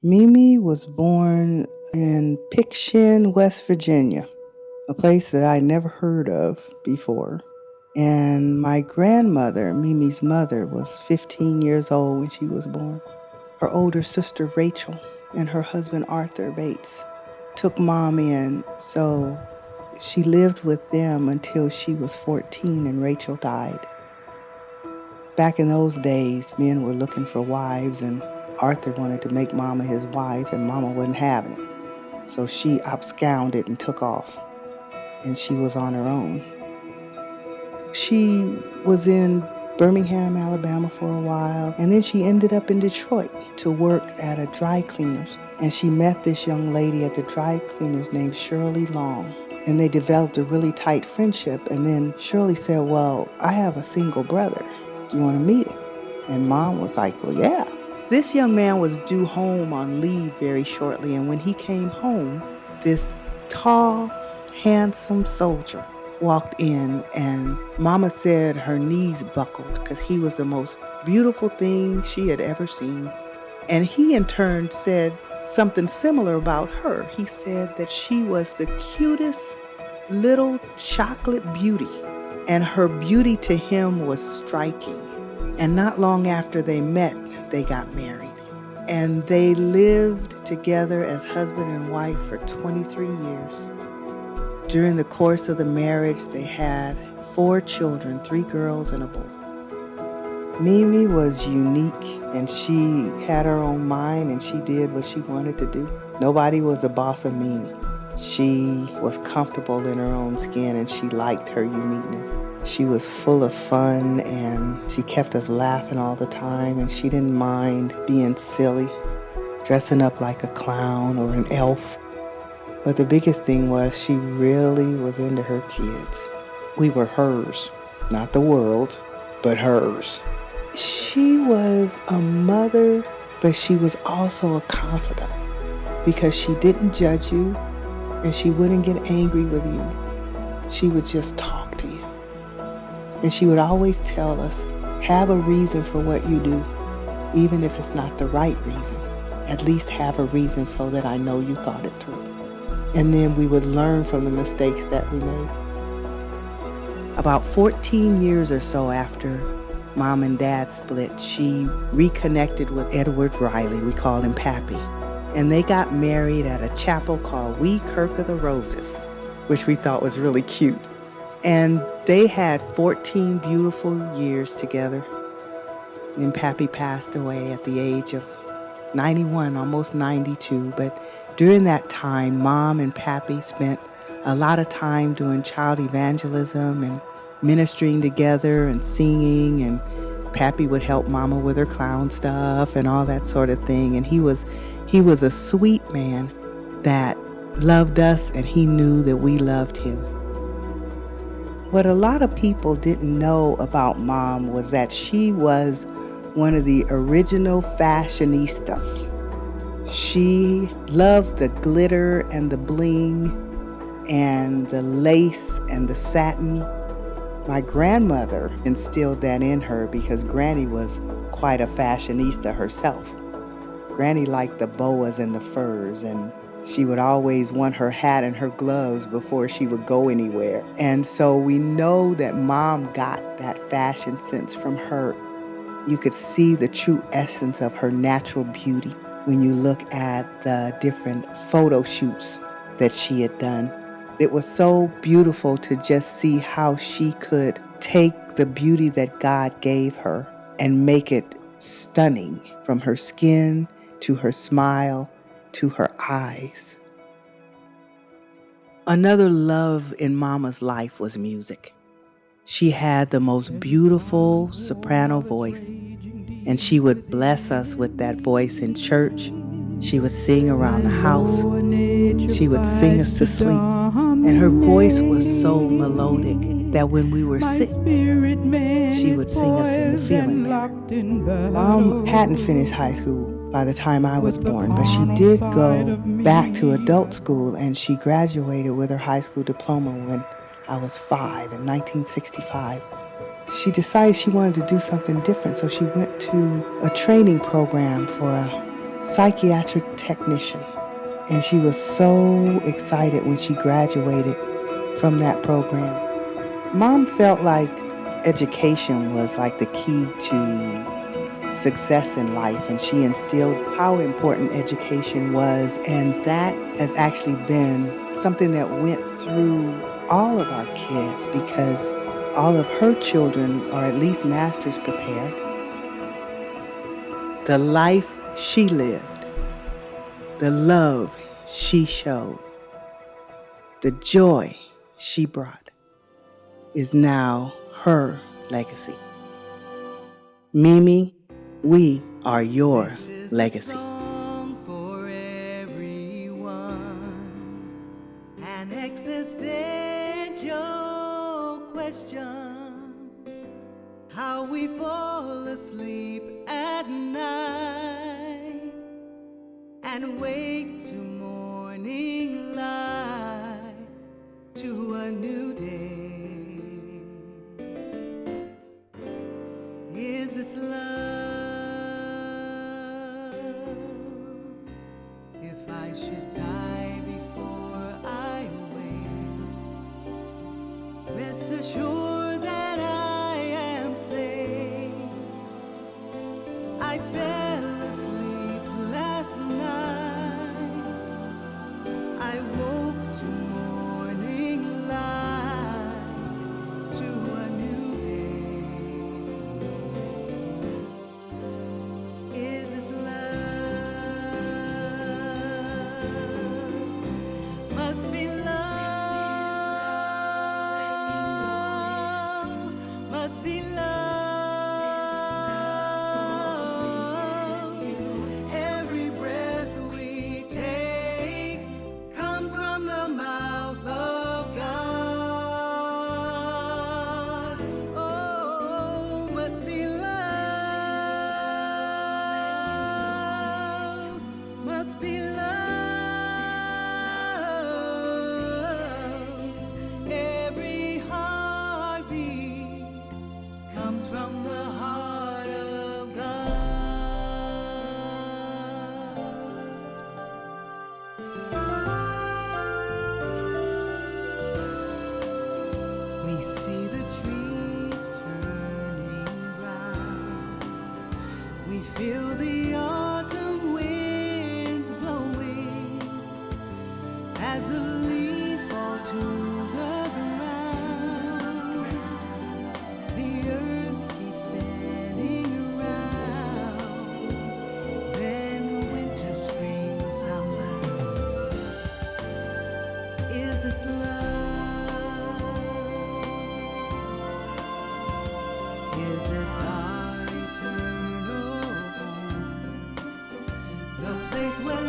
Mimi was born in Pickshin, West Virginia, a place that I never heard of before. And my grandmother, Mimi's mother, was 15 years old when she was born. Her older sister, Rachel, and her husband, Arthur Bates, took Mom in, so she lived with them until she was 14 and Rachel died. Back in those days, men were looking for wives, and Arthur wanted to make Mama his wife, and Mama wasn't having it. So she absconded and took off, and she was on her own. She was in Birmingham, Alabama for a while, and then she ended up in Detroit to work at a dry cleaner's. And she met this young lady at the dry cleaner's named Shirley Long, and they developed a really tight friendship. And then Shirley said, well, I have a single brother. Do you want to meet him? And Mom was like, well, yeah. This young man was due home on leave very shortly, and when he came home, this tall, handsome soldier walked in, and Mama said her knees buckled because he was the most beautiful thing she had ever seen. And he in turn said something similar about her. He said that she was the cutest little chocolate beauty, and her beauty to him was striking. And not long after they met, they got married. And they lived together as husband and wife for 23 years. During the course of the marriage, they had 4 children, 3 girls and a boy. Mimi was unique, and she had her own mind, and she did what she wanted to do. Nobody was the boss of Mimi. She was comfortable in her own skin, and she liked her uniqueness. She was full of fun, and she kept us laughing all the time, and she didn't mind being silly, dressing up like a clown or an elf. But the biggest thing was she really was into her kids. We were hers, not the world's, but hers. She was a mother, but she was also a confidant because she didn't judge you and she wouldn't get angry with you. She would just talk to you. And she would always tell us, have a reason for what you do, even if it's not the right reason. At least have a reason so that I know you thought it through. And then we would learn from the mistakes that we made. About 14 years or so after Mom and Dad split, she reconnected with Edward Riley. We called him Pappy. And they got married at a chapel called Wee Kirk of the Roses, which we thought was really cute. And they had 14 beautiful years together. Then Pappy passed away at the age of 91, almost 92. But during that time, Mom and Pappy spent a lot of time doing child evangelism and ministering together and singing, and Pappy would help Mama with her clown stuff and all that sort of thing. And he was a sweet man that loved us, and he knew that we loved him. What a lot of people didn't know about Mom was that she was one of the original fashionistas. She loved the glitter and the bling and the lace and the satin. My grandmother instilled that in her because Granny was quite a fashionista herself. Granny liked the boas and the furs, and she would always want her hat and her gloves before she would go anywhere. And so we know that Mom got that fashion sense from her. You could see the true essence of her natural beauty when you look at the different photo shoots that she had done. It was so beautiful to just see how she could take the beauty that God gave her and make it stunning, from her skin to her smile to her eyes. Another love in Mama's life was music. She had the most beautiful soprano voice, and she would bless us with that voice in church. She would sing around the house. She would sing us to sleep. And her voice was so melodic that when we were sick, she would sing us into feeling better. Mom hadn't finished high school by the time I was born, but she did go back to adult school, and she graduated with her high school diploma when I was 5 in 1965. She decided she wanted to do something different, so she went to a training program for a psychiatric technician. And she was so excited when she graduated from that program. Mom felt like education was like the key to success in life, and she instilled how important education was, and that has actually been something that went through all of our kids because all of her children are at least master's prepared. The life she lived, the love she showed, the joy she brought is now her legacy. Mimi, we are your legacy. For everyone, an existential question, how we fall asleep at night and wake to morning light, to a new day. Is this love? If I should die before I wake, rest assured that I am safe. I fell asleep last night, I woke to morning light, to a new day. Is this love? Must be love. Must be love. Every breath we take comes from the mouth of God. Oh, must be love. Must be love. Every heartbeat comes from the heart of God. We see the trees turning brown. We feel the autumn winds blowing as the leaves fall to the ground. The earth keeps spinning around. Then winter, spring, summer. Is this love? Is this our eternal home? The place where